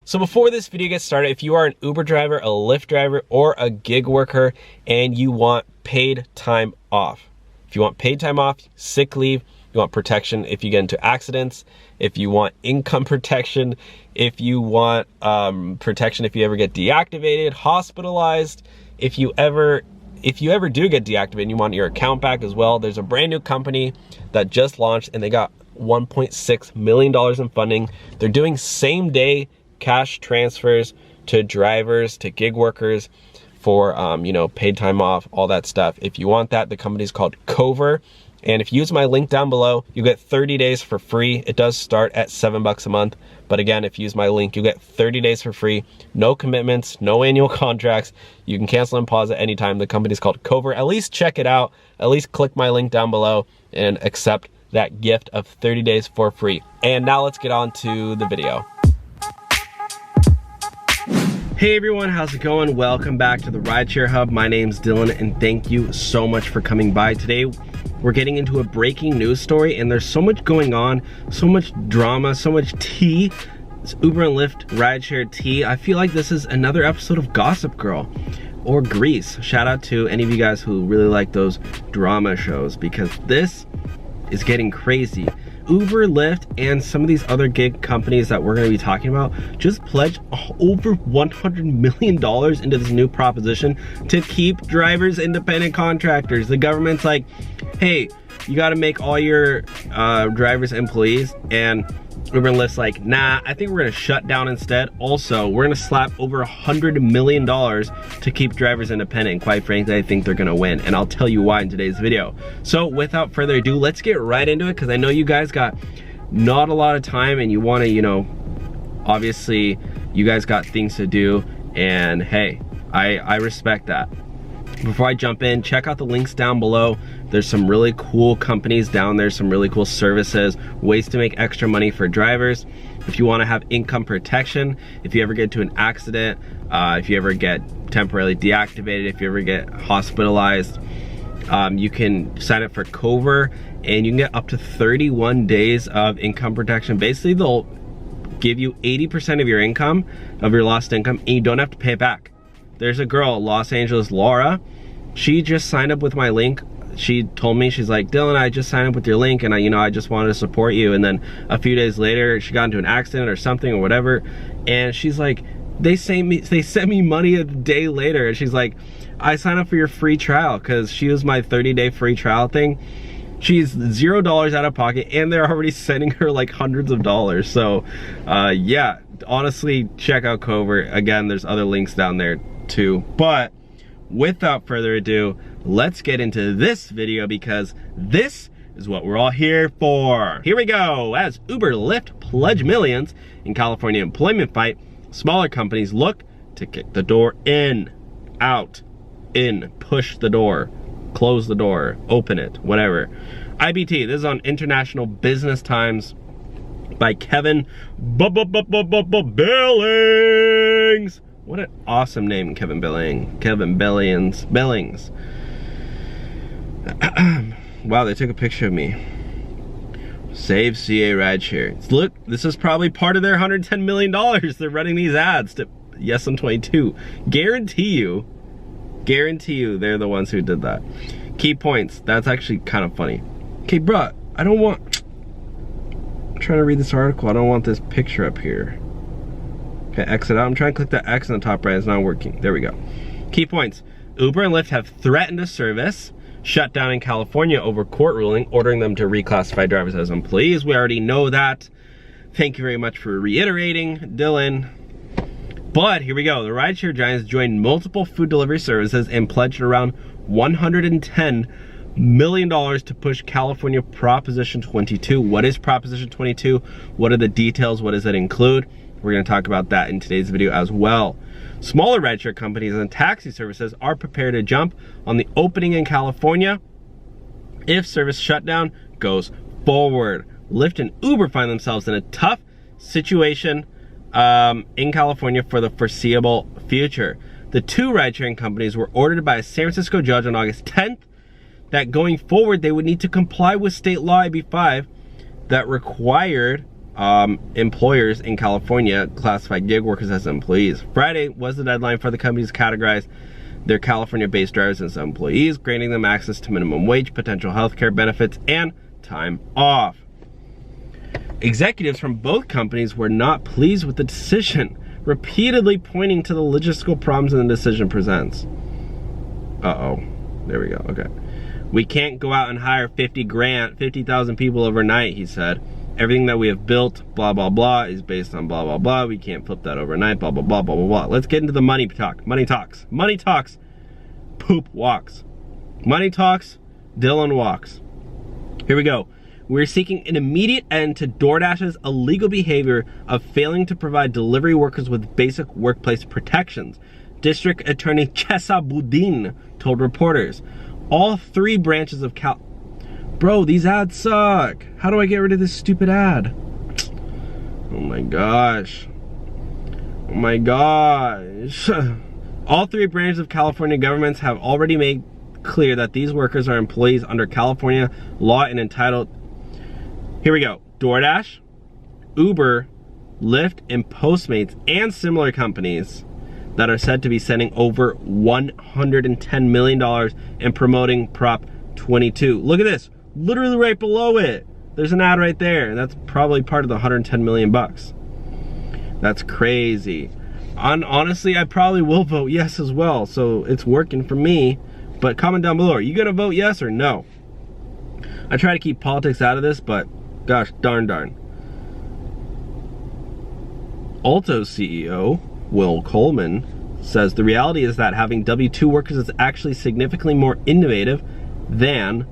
So before this video gets started, if you are an Uber driver, a Lyft driver, or a gig worker and you want paid time off, if you want paid time off, sick leave, you want protection if you get into accidents, if you want income protection, if you want protection if you ever get deactivated, hospitalized, if you ever do get deactivated and you want your account back as well, there's a brand new company that just launched and they got $1.6 million in funding. They're doing same day cash transfers to drivers, to gig workers for paid time off, all that stuff. If you want that, the company's called Cover. And if you use my link down below, you get 30 days for free. It does start at $7 a month. But again, if you use my link, you get 30 days for free. No commitments, no annual contracts. You can cancel and pause at any time. The company's called Cover. At least check it out. At least click my link down below and accept that gift of 30 days for free. And now let's get on to the video. Hey everyone, how's it going? Welcome back to the Rideshare Hub. My name's Dylan and thank you so much for coming by. Today, we're getting into a breaking news story and there's so much going on, so much drama, so much tea. It's Uber and Lyft rideshare tea. I feel like this is another episode of Gossip Girl or Grease. Shout out to any of you guys who really like those drama shows because this is getting crazy. Uber, Lyft, and some of these other gig companies that we're going to be talking about just pledged over $100 million into this new proposition to keep drivers independent contractors. The government's like, hey, you got to make all your drivers employees, and Uber and Lyft's like, nah, I think we're going to shut down instead. Also, we're going to slap over $100 million to keep drivers independent. Quite frankly, I think they're going to win, and I'll tell you why in today's video. So without further ado, let's get right into it because I know you guys got not a lot of time and you want to, obviously you guys got things to do, and hey, I respect that. Before I jump in, check out the links down below. There's some really cool companies down there, some really cool services, ways to make extra money for drivers. If you want to have income protection, if you ever get into an accident, if you ever get temporarily deactivated, if you ever get hospitalized, you can sign up for Cover and you can get up to 31 days of income protection. Basically, they'll give you 80% of your income, of your lost income, and you don't have to pay it back. There's a girl, Los Angeles, Laura. She just signed up with my link. She told me, she's like, Dylan, I just signed up with your link and I just wanted to support you. And then a few days later, she got into an accident or something or whatever. And she's like, they sent me money a day later. And she's like, I signed up for your free trial because she was my 30-day free trial thing. She's $0 out of pocket and they're already sending her like hundreds of dollars. So yeah, honestly, check out Cover. Again, there's other links down there too. But without further ado, let's get into this video because this is what we're all here for. Here we go. As Uber, Lyft pledge millions in California employment fight, smaller companies look to kick the door in, out, in, push the door, close the door, open it, whatever. IBT, this is on International Business Times by Kevin Billings. What an awesome name, Kevin Billings. Wow, they took a picture of me. Save CA Rideshare. Look, this is probably part of their $110 million. They're running these ads to Yes on 22. Guarantee you, they're the ones who did that. Key points. That's actually kind of funny. Okay, bruh, I'm trying to read this article. I don't want this picture up here. Okay, exit out. I'm trying to click the X on the top right. It's not working. There we go. Key points. Uber and Lyft have threatened a service shut down in California over court ruling ordering them to reclassify drivers as employees. We already know that. Thank you very much for reiterating, Dylan. But here we go. The rideshare giants joined multiple food delivery services and pledged around $110 million to push California Proposition 22. What is Proposition 22? What are the details? What does it include? We're going to talk about that in today's video as well. Smaller rideshare companies and taxi services are prepared to jump on the opening in California if service shutdown goes forward. Lyft and Uber find themselves in a tough situation in California for the foreseeable future. The two ride-sharing companies were ordered by a San Francisco judge on August 10th that going forward they would need to comply with state law AB 5 that required employers in California classified gig workers as employees. Friday was the deadline for the companies to categorize their California-based drivers as employees, granting them access to minimum wage, potential healthcare benefits, and time off. Executives from both companies were not pleased with the decision, repeatedly pointing to the logistical problems the decision presents. Uh-oh. There we go. Okay. We can't go out and hire 50,000 people overnight, he said. Everything that we have built, blah, blah, blah, is based on blah, blah, blah. We can't flip that overnight, blah, blah, blah, blah, blah, blah. Let's get into the money talk. Money talks. Money talks. Poop walks. Money talks. Dylan walks. Here we go. We're seeking an immediate end to DoorDash's illegal behavior of failing to provide delivery workers with basic workplace protections. District Attorney Chesabuddin told reporters. All three branches of Bro, these ads suck. How do I get rid of this stupid ad? Oh my gosh. Oh my gosh. All three branches of California governments have already made clear that these workers are employees under California law and entitled. Here we go. DoorDash, Uber, Lyft, and Postmates, and similar companies that are said to be sending over $110 million and promoting Prop 22. Look at this, literally right below it. There's an ad right there, and that's probably part of the 110 million bucks. That's crazy. Honestly, I probably will vote yes as well, so it's working for me. But comment down below, are you gonna vote yes or no? I try to keep politics out of this, but gosh darn. Alto CEO Will Coleman says the reality is that having W-2 workers is actually significantly more innovative than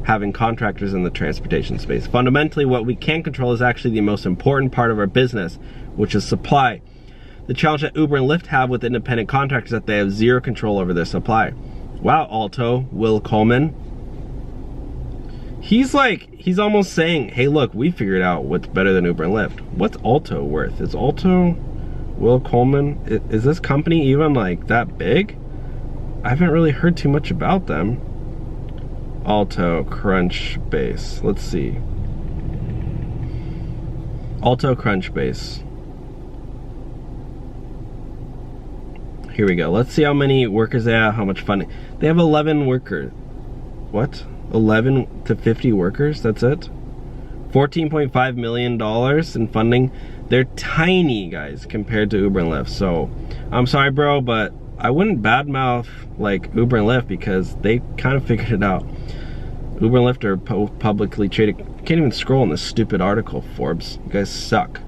having contractors in the transportation space. Fundamentally, what we can control is actually the most important part of our business, which is supply. The challenge that Uber and Lyft have with independent contractors is that they have zero control over their supply. Wow, Alto Will Coleman. He's almost saying, hey look, we figured out what's better than Uber and Lyft. What's Alto worth? Is Alto Will Coleman, is this company even like that big? I haven't really heard too much about them. Alto Crunchbase, let's see. Alto Crunchbase. Here we go. Let's see how many workers they have, how much funding. They have 11 workers. What? 11 to 50 workers, that's it? $14.5 million in funding. They're tiny, guys, compared to Uber and Lyft. So, I'm sorry, bro, but I wouldn't badmouth like Uber and Lyft because they kind of figured it out. Uber and Lyft are publicly traded. Can't even scroll in this stupid article, Forbes. You guys suck.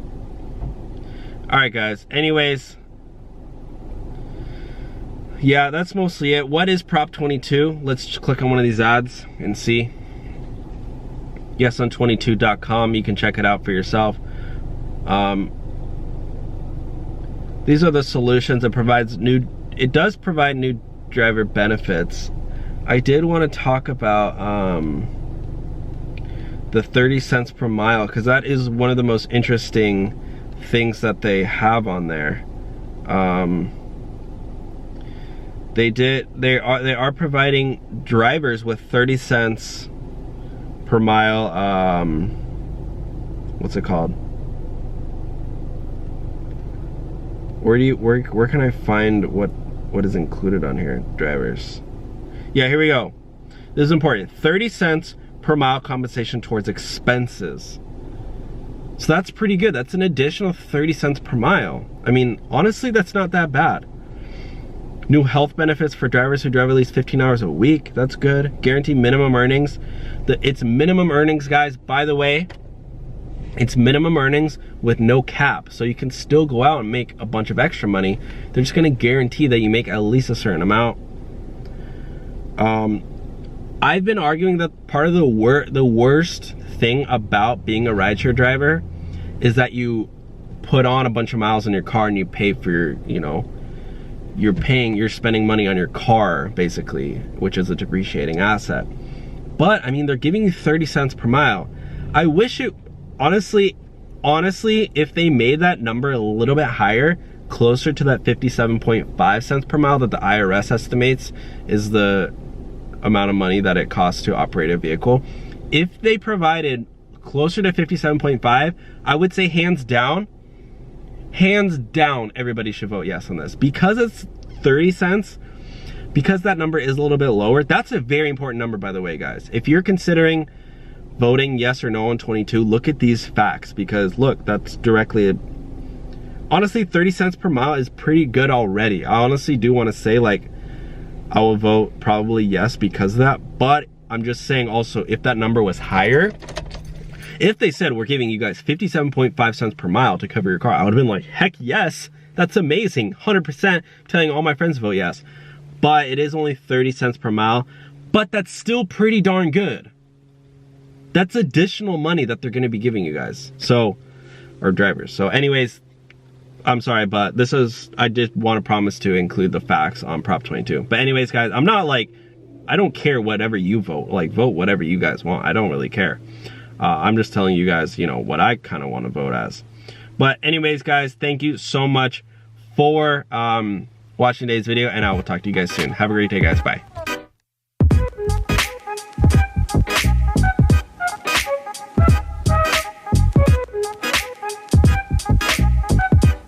Alright, guys. Anyways, yeah, that's mostly it. What is Prop 22? Let's just click on one of these ads and see. Yeson22.com. You can check it out for yourself. These are the solutions. It does provide new driver benefits. I did want to talk about the 30 cents per mile, because that is one of the most interesting things that they have on there. They are providing drivers with 30 cents per mile. What's it called? Where can I find what is included on here? Drivers. Yeah, here we go. This is important. 30 cents per mile compensation towards expenses. So that's pretty good. That's an additional 30 cents per mile. I mean, honestly, that's not that bad. New health benefits for drivers who drive at least 15 hours a week. That's good. Guaranteed minimum earnings. It's minimum earnings, guys. By the way, it's minimum earnings with no cap. So you can still go out and make a bunch of extra money. They're just going to guarantee that you make at least a certain amount. I've been arguing that part of the worst thing about being a rideshare driver is that you put on a bunch of miles in your car and you pay for your, you're spending money on your car, basically, which is a depreciating asset. But, I mean, they're giving you 30 cents per mile. I wish it, honestly, if they made that number a little bit higher, closer to that 57.5 cents per mile that the IRS estimates is the amount of money that it costs to operate a vehicle. If they provided closer to 57.5, I would say hands down, everybody should vote yes on this. Because it's 30 cents, because that number is a little bit lower, that's a very important number, by the way, guys. If you're considering voting yes or no on 22, look at these facts, because look, that's directly, honestly, 30 cents per mile is pretty good already. I honestly do want to say, like, I will vote probably yes because of that, but I'm just saying also, if that number was higher, if they said we're giving you guys 57.5 cents per mile to cover your car, I would have been like, heck yes, that's amazing, 100%, telling all my friends to vote yes. But it is only 30 cents per mile, but that's still pretty darn good. That's additional money that they're gonna be giving you guys, so, or drivers. So anyways, I'm sorry, but this is, I did want to promise to include the facts on Prop 22. But anyways, guys, I'm not like, I don't care whatever you vote, like vote whatever you guys want. I don't really care. I'm just telling you guys, you know, what I kind of want to vote as. But anyways, guys, thank you so much for watching today's video, and I will talk to you guys soon. Have a great day, guys. Bye.